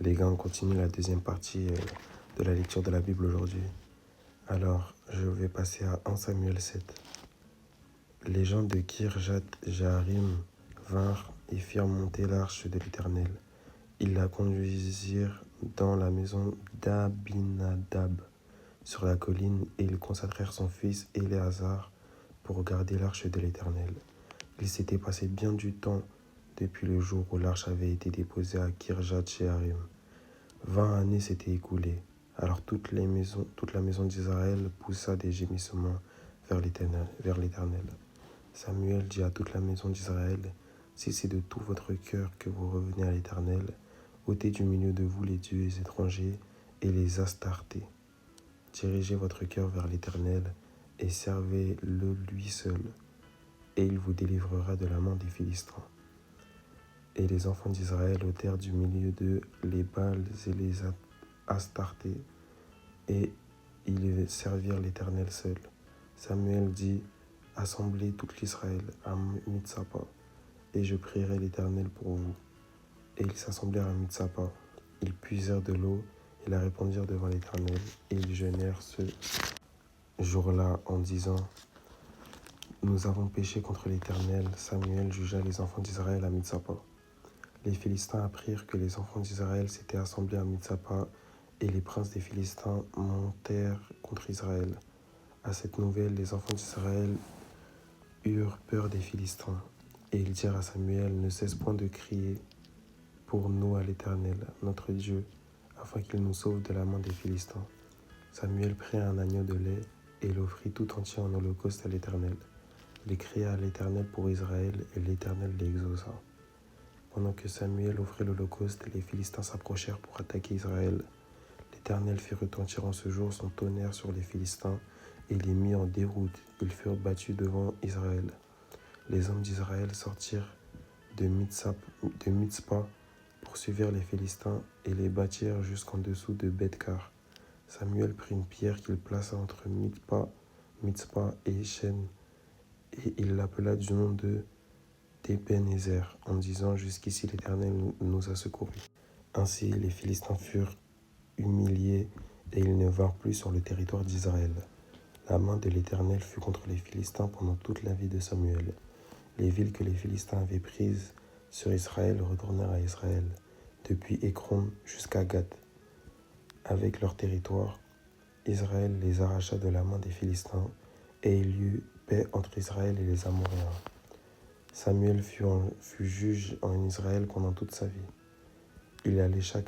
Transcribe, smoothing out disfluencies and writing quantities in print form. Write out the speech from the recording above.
Les gars, on continue la deuxième partie de la lecture de la Bible aujourd'hui. Alors, je vais passer à 1 Samuel 7. Les gens de Kirjat Jearim vinrent et firent monter l'arche de l'Éternel. Ils la conduisirent dans la maison d'Abinadab sur la colline et ils consacrèrent son fils Éléazar pour garder l'arche de l'Éternel. Il s'était passé bien du temps depuis le jour où l'arche avait été déposée à Kirjat Jearim. 20 années s'étaient écoulées. Alors toute la maison d'Israël poussa des gémissements vers l'Éternel. Samuel dit à toute la maison d'Israël, « Si c'est de tout votre cœur que vous revenez à l'Éternel, ôtez du milieu de vous les dieux étrangers et les Astartés. Dirigez votre cœur vers l'Éternel et servez-le lui seul, et il vous délivrera de la main des Philistins. » Et les enfants d'Israël ôtèrent du milieu d'eux les Baals et les Astartés, et ils servirent l'Éternel seul. Samuel dit, « Assemblez tout l'Israël à Mitsapa, et je prierai l'Éternel pour vous. » Et ils s'assemblèrent à Mitsapa. Ils puisèrent de l'eau et la répandirent devant l'Éternel, et ils jeûnèrent ce jour-là en disant, « Nous avons péché contre l'Éternel. » Samuel jugea les enfants d'Israël à Mitsapa. Les Philistins apprirent que les enfants d'Israël s'étaient assemblés à Mitsapa, et les princes des Philistins montèrent contre Israël. À cette nouvelle, les enfants d'Israël eurent peur des Philistins, et ils dirent à Samuel, « Ne cesse point de crier pour nous à l'Éternel, notre Dieu, afin qu'il nous sauve de la main des Philistins. » Samuel prit un agneau de lait, et l'offrit tout entier en holocauste à l'Éternel. Il cria à l'Éternel pour Israël, et l'Éternel l'exauça. Pendant que Samuel offrait l'holocauste, les Philistins s'approchèrent pour attaquer Israël. L'Éternel fit retentir en ce jour son tonnerre sur les Philistins et les mit en déroute. Ils furent battus devant Israël. Les hommes d'Israël sortirent de Mitzpa, poursuivirent les Philistins et les battirent jusqu'en dessous de Beth-Kar. Samuel prit une pierre qu'il plaça entre Mitzpa et Shen, et il l'appela du nom de d'Ebenezer, en disant, « Jusqu'ici l'Éternel nous a secourus. » Ainsi les Philistins furent humiliés, et ils ne vinrent plus sur le territoire d'Israël. La main de l'Éternel fut contre les Philistins pendant toute la vie de Samuel. Les villes que les Philistins avaient prises sur Israël retournèrent à Israël, depuis Écron jusqu'à Gath. Avec leur territoire, Israël les arracha de la main des Philistins, et il y eut paix entre Israël et les Amoréens. Samuel fut juge en Israël pendant toute sa vie. Il allait chaque année